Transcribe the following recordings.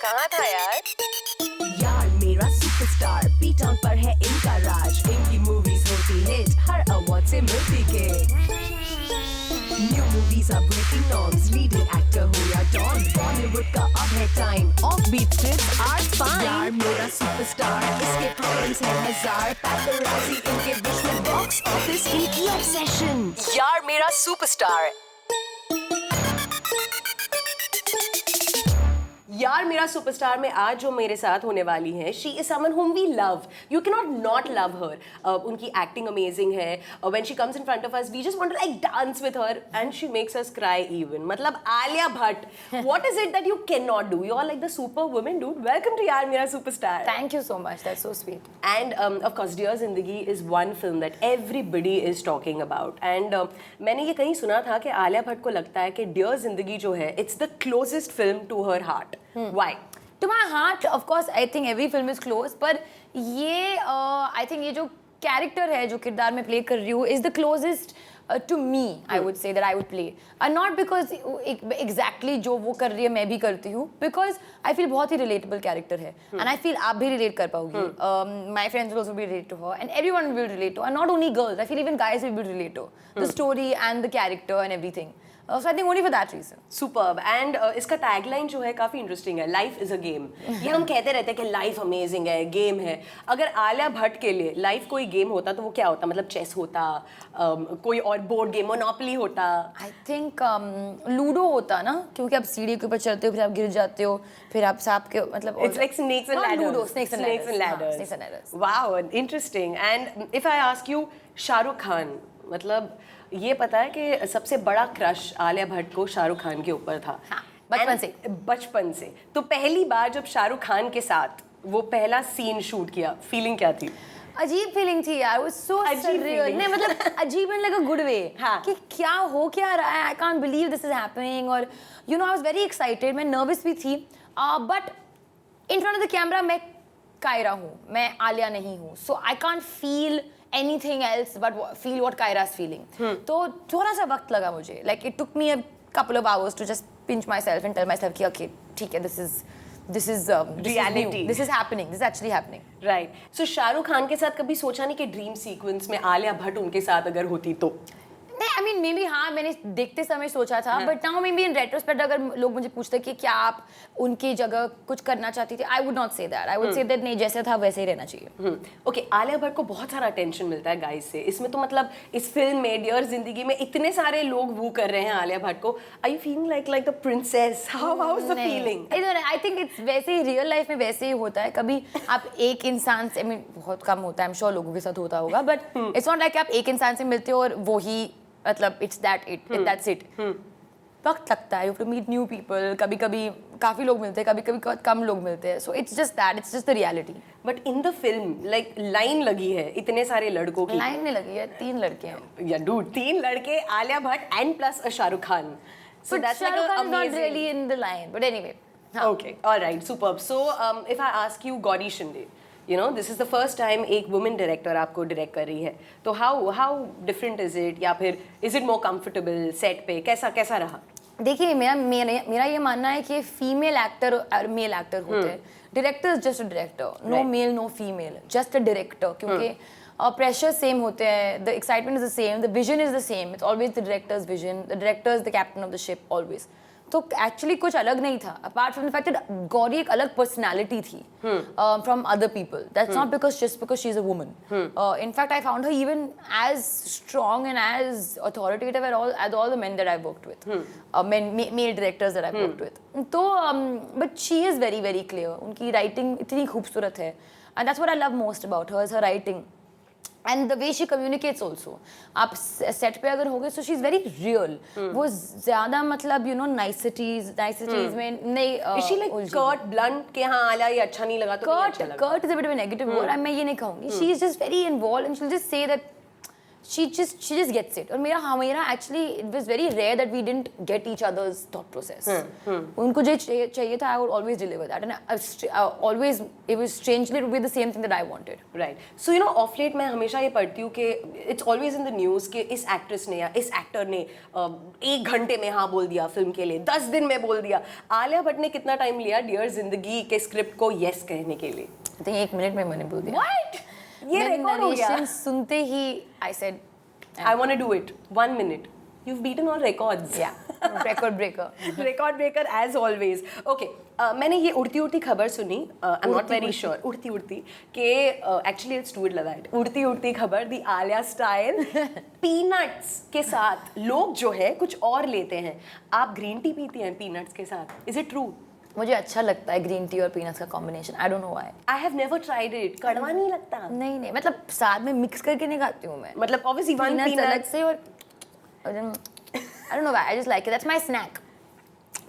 कहाँ था यार? यार मेरा सुपरस्टार बीटाउन पर है इनका राज, इनकी मूवीज होती हिट, हर अवार्ड से मिलती gift. New movies are breaking norms, leading actor हो या डॉन, बॉलीवुड का अब है time, offbeat scripts are fine. यार मेरा सुपरस्टार, इसके फैंस हैं हजार, पैपराज़ी इनके विश में, बॉक्स ऑफिस इनकी ऑब्सेशन। यार मेरा सुपरस्टार। यार मेरा सुपरस्टार में आज जो मेरे साथ होने वाली हैं, she is someone whom we love. You cannot not love her. उनकी एक्टिंग अमेजिंग है. When she comes in front of us, we just want to like dance with her, and she makes us cry even. मतलब Alia Bhatt. What is it that you cannot do? You are like the super woman, dude. Welcome to यार मेरा superstar. Thank you so much. That's so sweet. And of course, Dear Zindagi is one film that everybody is talking about. And मैंने ये कहीं सुना था कि आलिया भट्ट को लगता है कि Dear Zindagi जो है, it's the closest film to her heart. Why? To my heart, of course, I think every film is close. पर ये I think ये जो character है, जो किरदार में play कर रही हूँ, is the closest to me. I would say that I would play. Not because exactly जो वो कर रही है मैं भी करती हूँ. Because I feel बहुत ही relatable character है. And I feel आप भी relate कर पाओगी. My friends will also be relate to her, and everyone will relate to her. And not only girls. I feel even guys will be relate to the story and the character and everything. So I think only for that reason. Superb. And इसका tagline जो है काफी interesting है, life is a game. ये हम कहते रहते हैं कि लाइफ अमेजिंग है, गेम है। अगर आलिया भट्ट के लिए लाइफ कोई गेम होता तो वो क्या होता? मतलब चेस होता, कोई और बोर्ड गेम, मोनोपोली होता? I think लूडो होता ना, क्योंकि आप सीढ़ी के ऊपर चढ़ते हो, फिर आप गिर जाते हो, फिर आप सांप के मतलब It's like snakes and ladders. Ludo, snakes and ladders. Snakes and ladders. Wow, interesting. And if I ask you, Shahrukh Khan, मतलब ये पता है कि सबसे बड़ा क्रश आलिया भट्ट को शाहरुख खान के ऊपर था। हाँ, बचपन से। तो पहली बार जब शाहरुख खान के साथ वो पहला सीन शूट किया, फीलिंग क्या थी? अजीब फीलिंग थी यार, वो सो सररियल। नहीं मतलब अजीब in like a good way, कि क्या हो क्या रहा है, I can't believe this is happening. और you know I was very excited, मैं नर्वस भी थी, but in front of the camera मैं कायरा हूँ, मैं आलिया नहीं हूँ, so I can't feel anything else but feel what Kaira's feeling. तो थोड़ा सा वक्त लगा मुझे, like it took me a couple of hours to just pinch myself and tell myself कि okay ठीक है, this is reality, this is happening, this is actually happening. Right. So Shahrukh Khan के साथ कभी सोचा नहीं कि ड्रीम सीक्वेंस में आलिया भट्ट उनके साथ अगर होती तो? नहीं, I mean maybe हाँ, मैंने देखते समय सोचा था, but now maybe in retrospect अगर लोग मुझे पूछते कि क्या आप उनकी जगह कुछ करना चाहती थी, I would not say that. I would say that नहीं, जैसे था वैसे ही रहना चाहिए। Okay, आलिया भट्ट को बहुत सारा अटेंशन मिलता है गाइस से। इसमें तो मतलब इस फिल्म में डियर जिंदगी में इतने सारे लोग वो कर रहे हैं आलिया भट्ट को। Are you feeling like the princess? How's the feeling? I think it's वैसे ही रियल लाइफ में वैसे ही होता है। कभी आप एक इंसान से, I mean बहुत कम होता है, I'm sure लोगों के साथ होता होगा, but it's not like आप एक इंसान से मिलते हो और वो ही मतलब that's it. वक्त लगता है, you have to meet new people. कभी कभी काफी लोग मिलते हैं, कभी कभी कम लोग मिलते हैं, so it's just the reality. But in the film, like line लगी है इतने सारे लड़कों की। लाइन नहीं लगी है, 3 लड़के हैं। Yeah, dude, 3 लड़के, Alia Bhatt and plus a Shahrukh Khan. So that's like Shahrukh Khan is not amazing. really in the line, but anyway. Okay, all right, superb. So if I ask you, Gauri Shinde, you know, this is the first time एक woman director आपको direct कर रही है, तो how different is it, या फिर is it more comfortable set पे, कैसा रहा? देखिए मेरा ये मानना है कि फीमेल एक्टर और मेल एक्टर होते हैं, director is just a director, no male no female, just a director, क्योंकि प्रेशर सेम होते हैं, the excitement is the same, the vision is the same, it's always the director's vision, the director is the captain of the ship always. तो actually कुछ अलग नहीं था, apart from the fact that Gauri एक अलग personality थी from other people, that's not just because she is a woman. In fact I found her even as strong and as authoritative as all the men that I worked with, male directors that I worked with. तो but she is very very clear, उनकी writing इतनी खूबसूरत है, and that's what I love most about her, is her writing and the way she communicates also. आप set पे अगर होगे, so she's very real. वो ज़्यादा मतलब you know niceties में नहीं Is she like curt, blunt कि हाँ आलिया ये अच्छा नहीं लगा तो नहीं अच्छा लगा? Curt is a bit of a negative word, मैं ये नहीं कहूँगी. She is just very involved and she'll just say that she just gets it. और मेरा actually it was very rare that we didn't get each other's thought process. उनको जो चाहिए था I would always deliver that, and I always it was strangely it would be the same thing that I wanted. Right. So you know off late मैं हमेशा ये पढ़ती हूँ कि it's always in the news कि इस actress ने या इस एक्टर ने 1 घंटे में हाँ बोल दिया फिल्म के लिए, 10 दिन में बोल दिया. आलिया भट्ट ने कितना टाइम लिया डियर जिंदगी के स्क्रिप्ट को यस कहने के लिए? I think 1 मिनट में मैंने बोल दिया. What? ये रिकॉर्ड हो गया. सुनते ही I said I want to do it. 1 minute. You've beaten all records. Yeah. Record breaker. Record breaker as always. Okay. मैंने ये उड़ती उड़ती खबर सुनी. I'm not very sure. उड़ती उड़ती कि actually let's do it like that. उड़ती उड़ती खबर दी आलिया स्टाइल peanuts के साथ लोग जो है कुछ और लेते हैं. आप ग्रीन टी पीती हैं peanuts के साथ? Is it true? मुझे अच्छा लगता है ग्रीन टी और पीनट्स का combination. I don't know why. I have never tried it. कड़वा नहीं लगता? नहीं मतलब साथ में मिक्स करके नहीं खाती हूँ मैं. मतलब obviously one पीनट्स peanut अलग से और I don't know why. I just like it. That's my snack.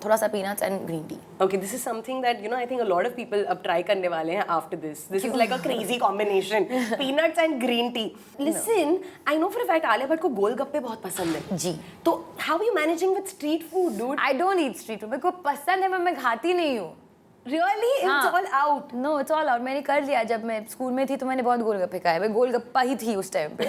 थोड़ा सा peanuts and green tea. Okay, this is something that you know I think a lot of people अब try करने वाले हैं after this. This is like a crazy combination. Peanuts and green tea. Listen, I know for a fact Alia Bhatt को गोलगप्पे बहुत पसंद है. जी. तो how are you managing with street food, dude? I don't eat street food. मेरे को पसंद है, मैं खाती नहीं हूँ. Really? It's हाँ. all out. No, it's all out. मैंने कर लिया. जब मैं स्कूल में थी तो मैंने बहुत गोलगप्पे खाए. मैं गोलगप्पा ही थी उस टाइम पे.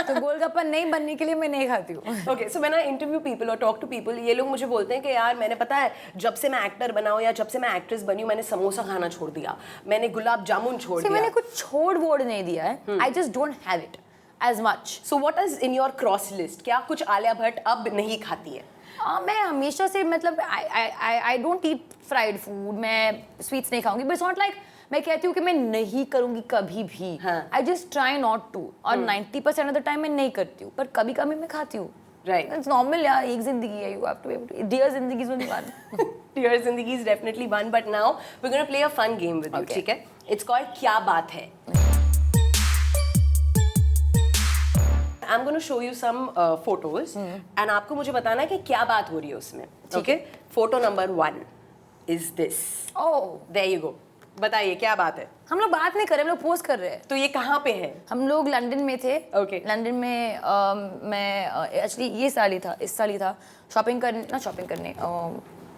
तो गोलगप्पा नहीं बनने के लिए मैं नहीं खाती हूँ. Okay, so when I interview people or talk to people, ये लोग मुझे बोलते हैं कि यार मैंने पता है जब से मैं एक्टर बना हूँ या जब से मैं एक्ट्रेस बनी हूँ मैंने समोसा खाना छोड़ दिया, मैंने गुलाब जामुन छोड़ दिया. मैंने कुछ छोड़ वोड़ नहीं दिया है. I just don't have it as much. So what is in your cross list? क्या कुछ आलिया भट्ट अब नहीं खाती है? मैं हमेशा से मतलब I don't eat fried food. मैं स्वीट्स नहीं खाऊंगी. बट इट्स नॉट लाइक मैं कहती हूँ कि मैं नहीं करूँगी कभी भी. I just try not to. और 90% ऑफ द टाइम मैं नहीं करती हूँ, पर कभी कभी मैं खाती हूँ. Right. It's normal यार. एक जिंदगी है. You have to be able to. Dear जिंदगी is only one. Dear जिंदगी is definitely one. But now we're gonna play a fun game with you. Okay. ठीक है? It's called क्या बात है. I'm going to show you some photos and आपको मुझे बताना है कि क्या बात हो रही है उसमें. Okay? Photo number 1 is this. Oh. There you go. बताइए क्या बात है. हम लोग बात नहीं कर रहे, हम लोग पोस्ट कर रहे हैं. तो ये कहाँ पे है? हम लोग लंदन में थे. Okay. लंदन में मैं एक्चुअली इस साल ही था शॉपिंग करने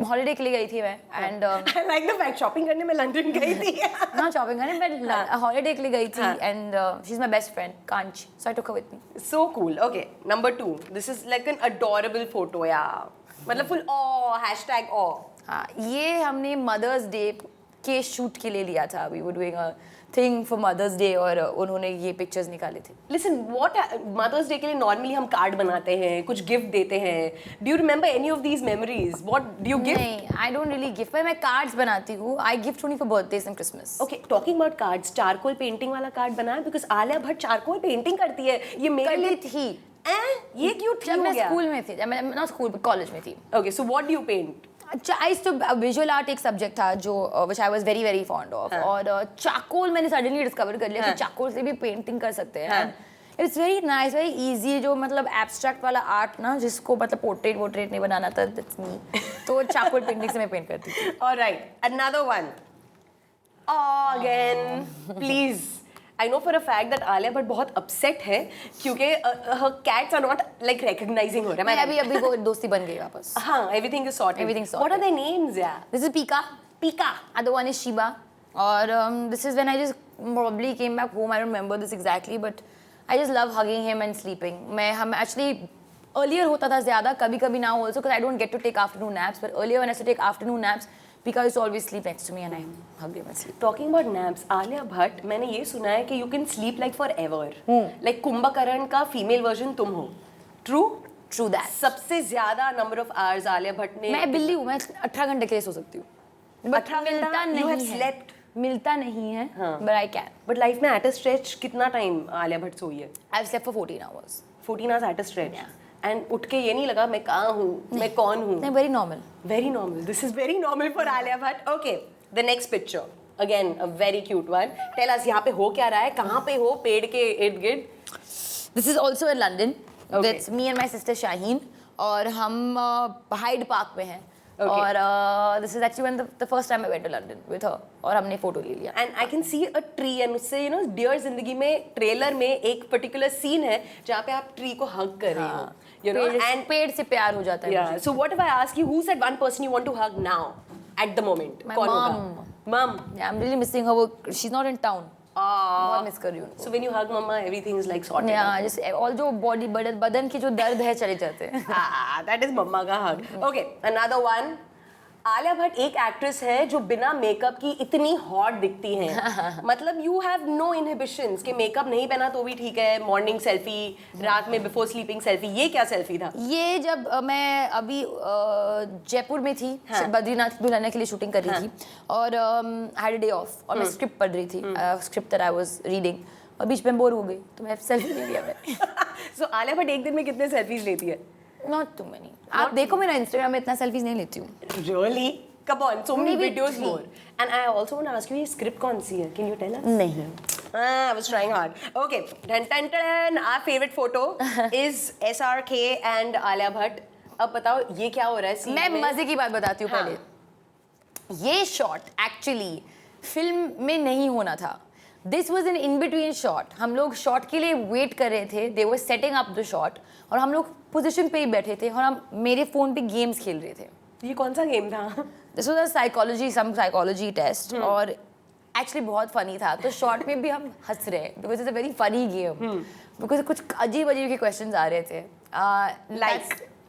हॉलीडे के लिए गई थी मैं. And I like the fact shopping करने में लंदन गई थी. हाँ शॉपिंग करने मैं हॉलीडे के लिए गई थी. And she is my best friend कांच, so I took her with me. So cool. Okay, number 2. This is like an adorable photo. Yeah. मतलब full hashtag awe. हाँ ये हमने मदर्स डे के शूट के लिए लिया था. We were doing a thing for Mother's Day और उन्होंने ये पिक्चर्स निकाले थे. Listen, what Mother's Day के लिए normally हम कार्ड बनाते हैं, कुछ गिफ्ट देते हैं. Do you remember any of these memories? What do you give? नहीं, आई डोंट रियली गिफ्ट. मैं कार्ड्स बनाती हूँ. आई gift only for birthdays and Christmas. Okay, talking about cards, charcoal painting वाला कार्ड बनाया because Alia Bhatt charcoal painting करती है. ये मेरे लिए थी. ये क्यूट जब मैं स्कूल में थी, जब मैं नॉट स्कूल कॉलेज में थी. Okay, so what do you paint? Visual art एक सब्जेक्ट था जो which I was very very fond of. और चारकोल मैंने सडनली डिस्कवर कर लिया कि चारकोल से भी पेंटिंग कर सकते हैं. It's very nice, very easy. जो मतलब एब्स्ट्रैक्ट वाला आर्ट ना, जिसको मतलब पोर्ट्रेट नहीं बनाना था, दैट्स मी. तो चारकोल पेंटिंग से मैं पेंट करती थी. Alright, another one. Again, please. I know for a fact that Alia Bhatt बहुत upset है क्योंकि her cats are not like recognizing her. मैं अभी वो दोस्ती बन गई वापस. हाँ, everything is sorted. Everything sorted. What are their names? Yeah. This is Pika. Pika. Other one is Shiba. और this is when I just probably came back home. I don't remember this exactly, but I just love hugging him and sleeping. हम actually earlier होता था ज़्यादा, कभी now also because I don't get to take afternoon naps. But earlier when I used to take afternoon naps, Pika used to always sleep next to me and I hugged him and sleep. Talking about naps, Alia Bhatt मैंने ये सुना है कि you can sleep like forever. Like Kumbhakarna का female version तुम हो. True? True that. सबसे ज़्यादा number of hours Alia Bhatt ने. मैं बिल्ली हूँ, मैं 18 घंटे के लिए सो सकती हूँ. 18 घंटा you have slept. मिलता नहीं है, but I can. But life में at a stretch कितना time आलिया भट्ट सोई है? I've slept for 14 hours. 14 hours at a stretch. And उठ के ये नहीं लगा मैं कहाँ हूँ, मैं कौन हूँ? नहीं, very normal. Very normal. This is very normal for Alia Bhatt. Okay, the next picture. Again, a very cute one. Tell us यहाँ पे हो क्या रहा है? कहाँ पे हो? पेड़ के इर्द गिर्द? This is also in London. Okay. That's me and my sister Shaheen. और हम Hyde Park में हैं. और this is actually the first time I went to London with her और हमने फोटो ले लिया. And I can see a tree and उससे डियर जिंदगी में ट्रेलर में एक पर्टिकुलर सीन है जहाँ पे आप ट्री को हग कर रही हो. एंड पेड़ से प्यार हो जाता है. Yeah. So what if I ask you, who's that one person you want to hug now, at the moment? My कौन mom. होगा? Mom. Yeah, I'm really missing her. She's not in town. बहुत miss कर रही हूँ उनको. So when you hug mama, everything is like sorted. Yeah, just all जो body बदन की जो दर्द है चले जाते हैं. That is mama का hug. Okay, another one. Alia Bhatt एक एक्ट्रेस है जो बिना मेकअप की इतनी हॉट दिखती हैं. मतलब यू हैव नो इनहिबिशंस कि मेकअप नहीं पहना तो भी ठीक है. मॉर्निंग सेल्फी, रात में बिफोर स्लीपिंग सेल्फी. ये क्या सेल्फी था? ये जब मैं अभी जयपुर में थी, बद्रीनाथ दुल्हनिया के लिए शूटिंग कर रही थी और हैड अ डे ऑफ और मैं स्क्रिप्ट पढ़ रही थी, script that I was reading और बीच में बोर हो गई तो मैं सेल्फी ले लिया मैंने. So आलिया भट्ट एक दिन में कितने सेल्फीज लेती है? Not too many. आप देखो मेरा इंस्टाग्राम में इतना सेल्फीज नहीं लेती हूँ. Really? Come on, so many Maybe videos 3. more. And I also want to ask you, ये script कौन सी है? Can you tell us? नहीं. I was trying hard. Okay, dun dun dun. Our favorite photo is SRK and Alia Bhatt. अब बताओ ये क्या हो रहा है scene मैं में? मजे की बात बताती हूँ हाँ. पहले. ये शॉट एक्चुअली फिल्म में नहीं होना था. This was an in between shot. हम लोग शॉट के लिए वेट कर रहे थे. दे वर सेटिंग अप द शॉट और हम लोग पोजीशन पे ही बैठे थे और हम मेरे फोन पे गेम्स खेल रहे थे. ये कौन सा गेम था? This was a psychology test और एक्चुअली बहुत फनी था. तो शॉर्ट में भी हम हंस रहे हैं because it's a very funny game. Because कुछ अजीब अजीब के क्वेश्चंस आ रहे थे.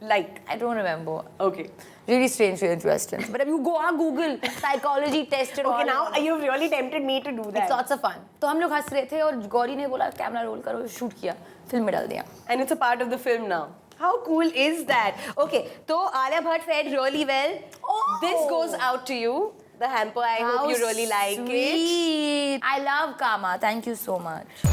Like. I don't remember. Okay. Really strange questions. But if you go on Google, psychology test and Okay, all. now you've really tempted me to do that. It's lots of fun. तो हम लोग हंस रहे थे और गौरी ने बोला camera roll करो, शूट किया, फिल्म में डाल दिया. And it's a part of the film now. How cool is that? Okay, so Alia Bhatt fared really well. Oh! This goes out to you. The hamper, I hope you really like it. Sweet. I love Kama. Thank you so much.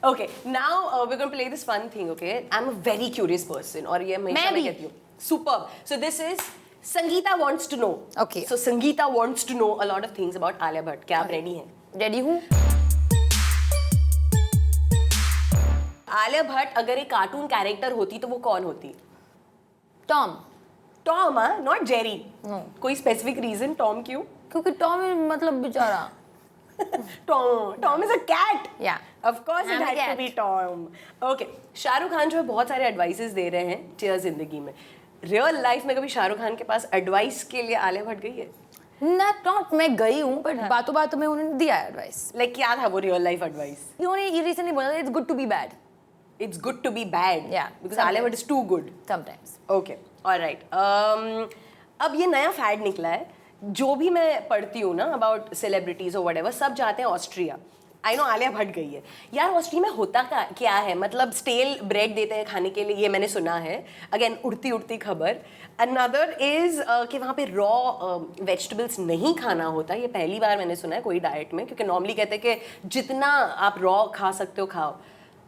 Okay, now we're going to play this fun thing, okay? I'm a very curious person. और ये हमेशा मैं कहती हूँ. Superb. So this is Sangeeta wants to know. Okay. So Sangeeta wants to know a lot of things about Alia Bhatt. क्या आप ready हैं? Ready हूँ? आलिया भट्ट अगर एक कार्टून कैरेक्टर होती तो वो कौन होती? Tom. टॉम, हाँ? Not Jerry. No. कोई specific reason टॉम क्यों? क्योंकि टॉम मतलब बेचारा. Tom is a cat. Yeah. Of course it I'm a had to cat. be Tom. Okay. Shahrukh Khan जो है बहुत सारे एडवाइसेस दे रहे हैं टियर जिंदगी में. रियल लाइफ में कभी शाहरुख खान के पास एडवाइस के लिए आलिया भट्ट गई है? नॉट मैं गई हूँ बट बातों बातों में उन्होंने दिया एडवाइस. लाइक क्या था वो रियल लाइफ एडवाइस? उन्होंने ये रिसेंटली बोला था it's good to be bad. It's good to be bad. Yeah, Because Alia Bhatt is too good. Sometimes. Okay. All right. अब ये नया फैड निकला है. जो भी मैं पढ़ती हूँ ना अबाउट सेलिब्रिटीज और व्हाटएवर, सब जाते हैं Austria. I know Alia Bhatt गई है. यार ऑस्ट्रिया में होता क्या है? मतलब स्टेल ब्रेड देते हैं खाने के लिए, ये मैंने सुना है. अगेन उड़ती उड़ती खबर. अनदर इज कि वहाँ पे रॉ वेजिटेबल्स नहीं खाना होता. ये पहली बार मैंने सुना है कोई डाइट में, क्योंकि नॉर्मली कहते हैं कि जितना आप रॉ खा सकते हो खाओ.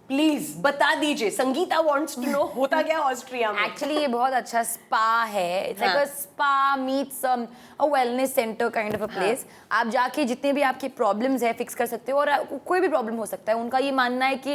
प्लीज बता दीजिए. संगीता वांट्स टू नो होता क्या ऑस्ट्रिया में? एक्चुअली ये बहुत अच्छा स्पा है. It's like a spa meets a wellness centre kind of a place. आप जाके जितने भी आपके प्रॉब्लम्स है फिक्स कर सकते हो और कोई भी प्रॉब्लम हो सकता है. उनका ये मानना है कि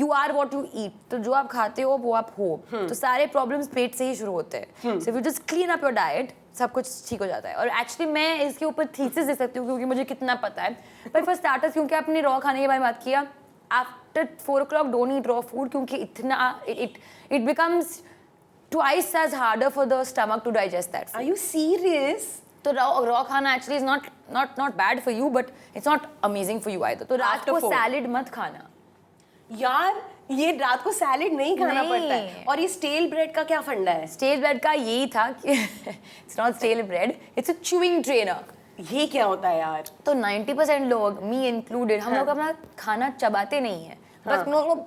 you are what you eat. तो जो आप खाते हो वो आप हो. तो सारे प्रॉब्लम्स पेट से ही शुरू होते हैं. So if you just clean up your diet सब कुछ ठीक हो जाता है. और एक्चुअली मैं इसके ऊपर थीसिस दे सकती हूँ क्योंकि मुझे कितना पता है. पर फॉर स्टार्टर्स क्योंकि आपने रॉ खाने के बारे में बात किया, after 4 o'clock don't eat raw food क्योंकि इतना it becomes twice as harder for the stomach to digest that food. Are you serious? तो raw खाना actually is not bad for you but it's not amazing for you either. तो रात After को 4. Salad मत खाना. यार ये रात को सैलेड नहीं खाना नहीं. पड़ता है. और ये स्टेल ब्रेड का क्या फंडा है? स्टेल ब्रेड का यही था कि it's not stale bread, it's a chewing trainer. ये क्या होता है यार? तो 90% लोग मी इंक्लूडेड हम लोग अपना खाना चबाते नहीं है. बस लोग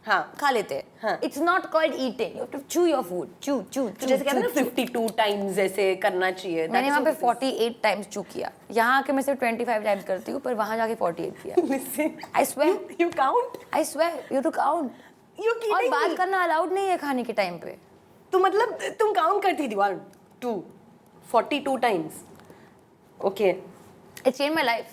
हाँ. खा लेते हैं. हाँ. It's not called eating. You have to chew your food. Chew तो जैसे कहते हैं ना 52 टाइम्स ऐसे करना चाहिए. मैंने वहाँ पे 48 टाइम्स चू किया. यहाँ आके मैं सिर्फ 25 टाइम्स करती हूँ पर वहाँ जाके 48 किया. Listen, I swear. you count? I swear you to count. You're kidding और me. बात करना अलाउड नहीं है खाने के टाइम पे. तो मतलब तुम काउंट करती थी 1 2 42 times. Okay. It changed my life.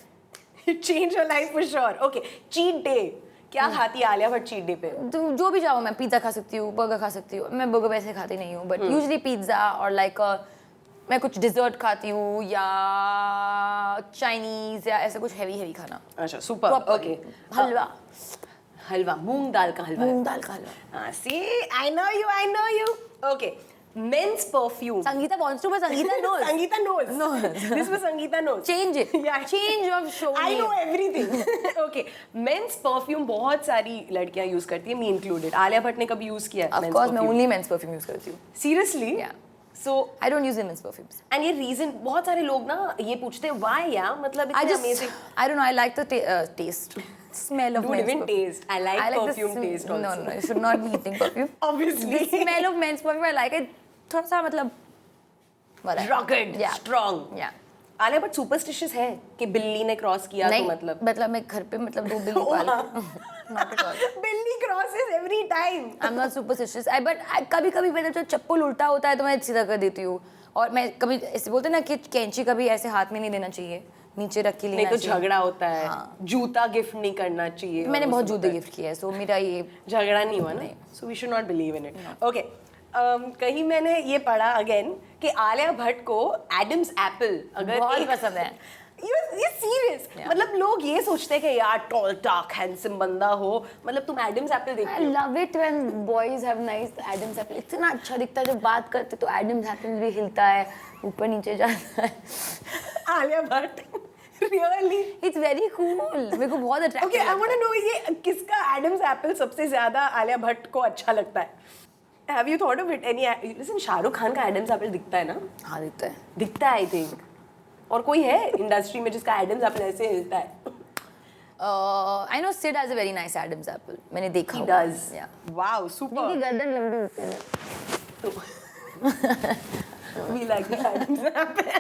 It changed your life for sure. Okay, cheat day. क्या खाती है आलिया भट्ट चीट डे पे? तो जो भी चाहो, मैं पिज्जा खा सकती हूँ, बर्गर खा सकती हूँ। मैं बर्गर वैसे खाती नहीं हूँ, बट यूजली पिज्जा और लाइक मैं कुछ डिजर्ट खाती हूँ या चाइनीज या ऐसा कुछ हैवी खाना। अच्छा सुपर। ओके, हलवा हलवा मूंग दाल का हलवा। मूंग दाल का हलवा। See I know you. Okay, men's perfume. Sangeeta wants to, but Sangeeta knows. Sangeeta knows. No. This was Sangeeta knows. Change it. Yeah. Change of show I name. know everything. Okay, men's perfume बहुत सारी लड़कियां यूज करती है, मी included. Alia Bhatt ने कभी use किया है? Of course, मैं only men's perfume use करती हूँ। Seriously? Yeah. So I don't use women's perfumes. And ये रीजन बहुत सारे लोग ना ये पूछते हैं व्हाई या मतलब I it's just, amazing. I don't know. I like the taste, smell of Dude, men's even perfume. taste. I like the perfume taste also. No, you should not be eating perfume. Obviously. The smell of men's perfume, I like it. थोड़ा सा मतलब whatever. Rugged, Yeah. strong. Yeah. Alia Bhatt superstitious है कि बिल्ली ने cross किया तो नहीं, मतलब मैं घर पे मतलब 2 बिल्ली पाली। Not at all. बिल्ली crosses every time. I'm not superstitious. But कभी-कभी मेरा जो चप्पल उल्टा होता है तो मैं सीधा कर देती हूँ। और मैं कभी ऐसे बोलते हैं ना कि कैंची कभी ऐसे हाथ में नहीं देना चाहिए, नीचे रख के लेना नहीं तो चाहिए। झगड़ा होता है। हाँ। जूता गिफ्ट नहीं करना चाहिए। मैंने और बहुत वो सब जूते होता है। गिफ्ट किए हैं, सो मेरा ये झगड़ा नहीं हुआ ना, so we should not believe in it. Okay, कहीं मैंने ये पढ़ा अगेन कि आलिया भट्ट को एडम्स एप्पल अगर बहुत पसंद है। ये सीरियस? Yeah. मतलब लोग ये सोचते हैं कि यार टॉल टाक हैंडसम बंदा हो, मतलब तुम एडम्स एप्पल I देखते हो? love it when boys have nice Adam's apple. इतना अच्छा दिखता है जब बात करते तो Adam's apple भी हिलता है, ऊपर नीचे जाता है। Alia Bhatt really? It's very cool. मेरे को बहुत attractive ओके, आई लगता वांट है। टू नो ये किसका एडम्स एप्पल सबसे ज्यादा आलिया भट्ट को अच्छा लगता है? Have you thought of it any? Listen, Shahrukh Khan का एडम्स एप्पल दिखता है ना? हाँ दिखता है। दिखता है आई थिंक। और कोई है इंडस्ट्री में जिसका एडम्स एप्पल ऐसे हिलता है? I know Sid has a very nice Adam's apple. मैंने देखा He हुआ है। does. Yeah. Wow, इनकी super. गर्दन लंबी होती है ना। We like the Adam's apple.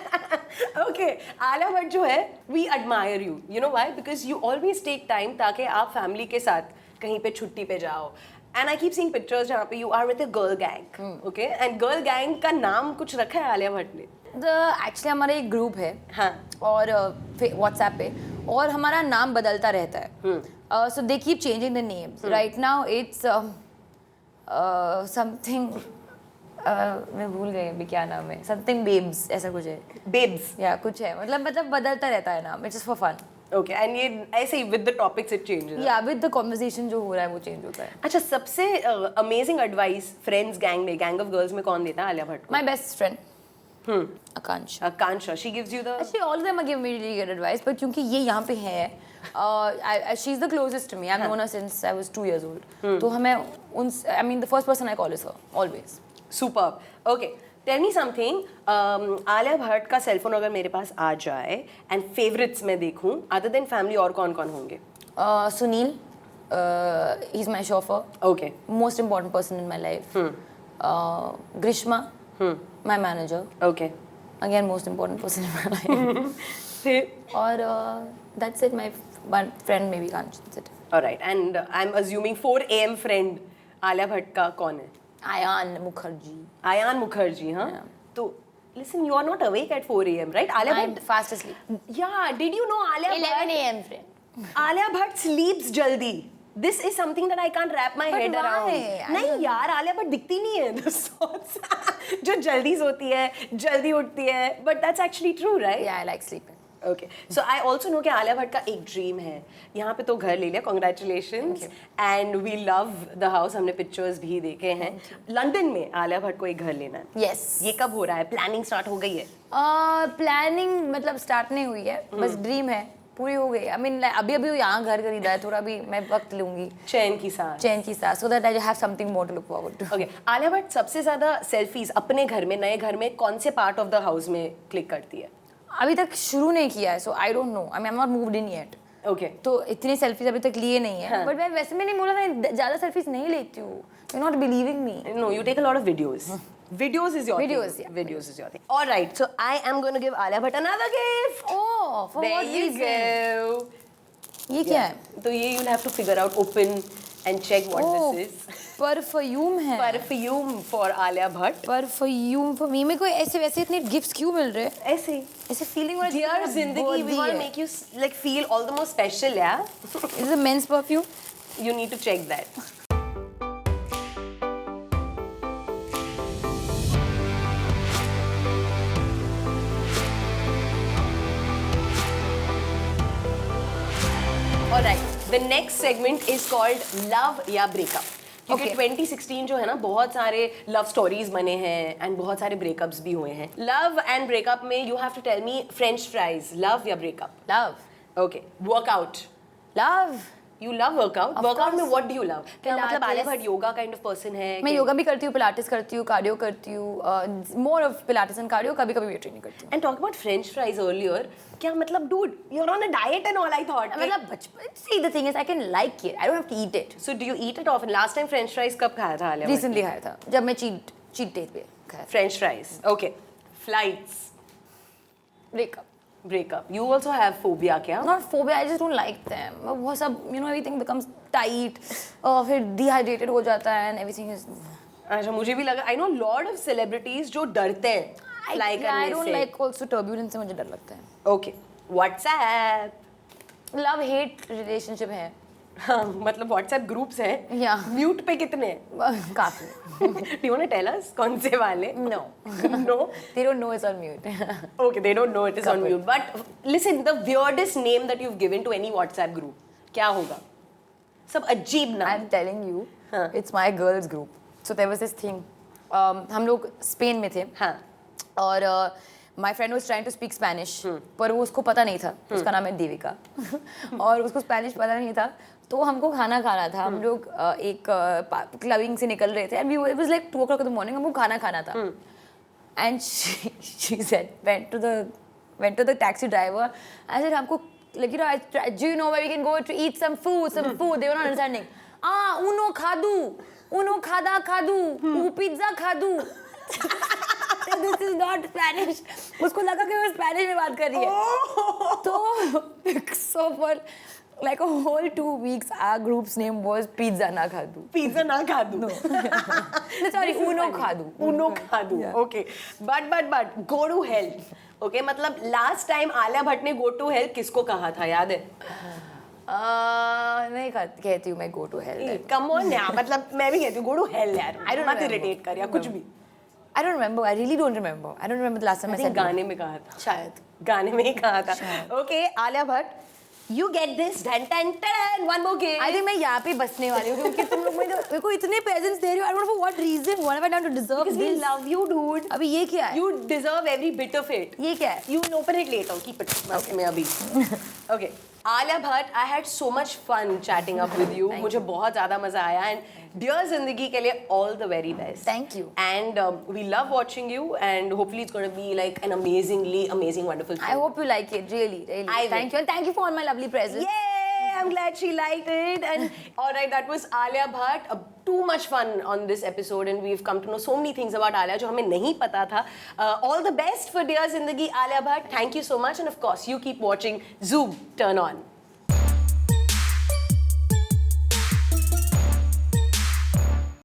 Okay, Alia Bhatt जो है, we admire you. You know why? Because you always take time ताकि आप फैमिली के साथ कहीं पे छुट्टी पे जाओ. And I keep seeing pictures जहाँ पे you are with a girl gang. Okay, and girl gang का नाम कुछ रखा है आलिया भट्ट ने? Actually हमारा एक ग्रुप है हाँ. और व्हाट्सएप पे, और हमारा नाम बदलता रहता है। So they keep changing the names. Right now it's something, मैं भूल गई अभी क्या नाम है, समथिंग बेब्स ऐसा कुछ है, Babes. या कुछ है, मतलब बदलता रहता है नाम। It's for fun. Okay, and ये ऐसे ही with the topics it changes. या विद द कॉन्वर्सेशन जो हो रहा है वो चेंज होता है। अच्छा, सबसे अमेजिंग एडवाइस फ्रेंड्स गैंग में, गैंग ऑफ गर्ल्स में कौन देता है आलिया भट्ट को? My best friend Akanksha. Akansha, she gives you the... Actually, all of them are giving me really good advice, but क्योंकि ये यहाँ पे है, she's the closest to me. I've known her since I was 2 years old. तो हमें I mean, the first person I call is her, always. Superb. Okay, tell me something. Alia Bhatt का cellphone अगर मेरे पास आ जाए and favorites में देखूं, other than family और कौन-कौन होंगे? Sunil, he's my chauffeur. Okay. Most important person in my life. Grishma, my manager. Okay. Again, most important person in my life. फिर? और that's it. My one friend maybe can't. That's it. Alright, and I'm assuming 4 AM friend Alia Bhatt का कौन है? Ayan Mukherjee. Ayan Mukherjee, huh? Yeah. तो listen, you are not awake at 4 AM, right? Alia I'm Bhatt. fast asleep. Yeah, did you know Alia 11 Bhatt? a.m. friend. Alia Bhatt sleeps jaldi. This is something that I can't wrap my But head why? around. I नहीं don't यार, आलिया भट्ट दिखती नहीं है the sorts जो जल्दी सोती है, जल्दी उठती है. But that's actually true, right? Yeah, I like sleeping. Okay. So I also know कि आलिया भट्ट का एक ड्रीम है. यहाँ पे तो घर ले लिया. Congratulations. And we love the house. हमने pictures भी देखे हैं. लंदन में आलिया भट्ट को एक घर लेना है. Yes. ये कब हो रहा है? प्लानिंग स्टार्ट हो गई है? प्लानिंग मतलब स्टार्ट नहीं हुई है, बस ड्रीम है, पूरी हो गई। आई मीन अभी यहाँ घर खरीदा है, थोड़ा भी मैं वक्त लूंगी चैन की साथ. चैन के साथ, so that I have something more to look forward to. Okay, Alia Bhatt सबसे ज्यादा सेल्फीज अपने घर में, नए घर में कौन से पार्ट ऑफ द हाउस में क्लिक करती है? अभी तक शुरू नहीं किया है, so I don't know. I mean I am not moved in yet. Okay. तो इतनी सेल्फीज अभी तक लिए नहीं है, बट मैं वैसे मैंने बोला था ज्यादा सेल्फीज नहीं लेती हूँ। You not believing me. No, you take a lot of videos. Videos is your Videos, thing. yeah. Videos is your thing. All right, so I am going to give Alia Bhatt another gift. Oh, for There what you reason? go. ये क्या है? तो ये you'll have to figure out, open and check what oh, this is. Perfume है। Perfume for Alia Bhatt. Perfume for me. मेरे को ऐसे वैसे इतने गिफ्ट्स क्यों मिल रहे हैं? ऐसे ही. ऐसे फीलिंग हो रही Dear Zindagi, we want to make you like feel all the more special, yeah? Is it a men's perfume? You need to check that. Alright, the next segment is called Love या Breakup. क्योंकि Okay. 2016 जो है ना बहुत सारे love stories बने हैं and बहुत सारे ब्रेकअप्स भी हुए हैं. लव एंड ब्रेकअप में you have to tell me French fries, love या breakup. Love okay, workout. Love you love workout. Of workout में course. What do you love? क्या मतलब Pilates. Alia Bhatt yoga kind of person है? मैं योगा भी करती हूँ, पिलाटिस करती हूँ, कार्डियो करती हूँ, more of pilates and cardio, कभी कभी वेट ट्रेनिंग करती हूँ. And talk about French fries earlier. क्या मतलब dude, you are on a diet and all. I thought मतलब बचपन see the thing is I can like it, I don't have to eat it. So do you eat it often? Last time French fries कब खाया था Alia? Recently खाया था जब मैं cheat day पे खाया. French fries. Okay, flights. Breakup. Breakup. You also have phobia क्या? Not phobia, I just don't like them. वो सब you know everything becomes tight और फिर डिहाइड्रेटेड हो जाता है एंड एवरीथिंग इज. अच्छा, मुझे भी लगा. I know lot of celebrities जो डरते हैं फ्लाई आई करने don't say. Like also turbulence से मुझे डर लगता है. Okay, WhatsApp. Love hate relationship है. हाँ, मतलब व्हाट्सएप ग्रुप्स हैं. Yeah. म्यूट पे कितने? काफी. Do you want to tell us कौन से वाले? No. No. They don't know it's on mute. Okay, they don't know it is on Couple. mute. But listen, the weirdest name that you've given to any WhatsApp group, क्या होगा? सब अजीब नाम. I'm telling you, हाँ. it's my girls group. So there was this thing. हम लोग Spain में थे हाँ. और my friend was trying to speak Spanish, पर वो उसको पता नहीं था. उसका नाम है देविका. और उसको स्पेनिश पता नहीं था, तो हमको खाना खाना था. हम लोग एक क्लबिंग से निकल रहे थे and it was like 2 o'clock in the morning. हमको खाना खाना था. And she said went to the taxi driver. I said हमको like you know do you know where we can go to eat some food. They were not understanding. uno खादू pizza खादू. This is not Spanish. उसको लगा कि वो Spanish में बात कर रही है. तो so for like a whole 2 weeks our group's name was Pizza Na Khadu. Pizza ना खा दूँ. No, sorry, Uno Khadu. Uno खा दूँ. Yeah. Okay, but go to hell. Okay, मतलब लास्ट टाइम आलिया भट्ट ने go to hell किसको कहा था, याद है? नहीं कहती हूँ मैं go to hell. Come on यार, मतलब मैं भी कहती हूँ go to hell यार. I don't मत remember. irritate कर या कुछ भी. I don't remember. I really don't remember. I don't remember the last time I I think said no. गाने में कहा था. शायद. गाने में ही कहा था. शायद. Okay, Alia Bhatt, you get this. One more game. I think मैं यहाँ पे बसने वाली हूँ क्योंकि तुम लोग मेरे को इतने presents दे रही हो. I don't know for what reason. What have I done to deserve Because we this? love you, dude. अभी ये क्या है? You deserve every bit of it. ये क्या है? You will open it later. Keep it. बस मैं अभी. Okay. Alia Bhatt, I had so much fun chatting up with you. मुझे बहुत ज़्यादा मज़ा आया and dear ज़िंदगी के लिए all the very best. Thank you. And we love watching you and hopefully it's going to be like an amazing, wonderful I film. hope you like it. Really. I will. Thank you. And thank you for all my lovely presents. Yay! I'm glad she liked it. And alright, that was Alia Bhatt. Too much fun on this episode and we've come to know so many things about Alia जो हमें नहीं पता था. All the best for Dear Zindagi, Alia Bhatt. Thank you so much and of course you keep watching Zoom Turn On.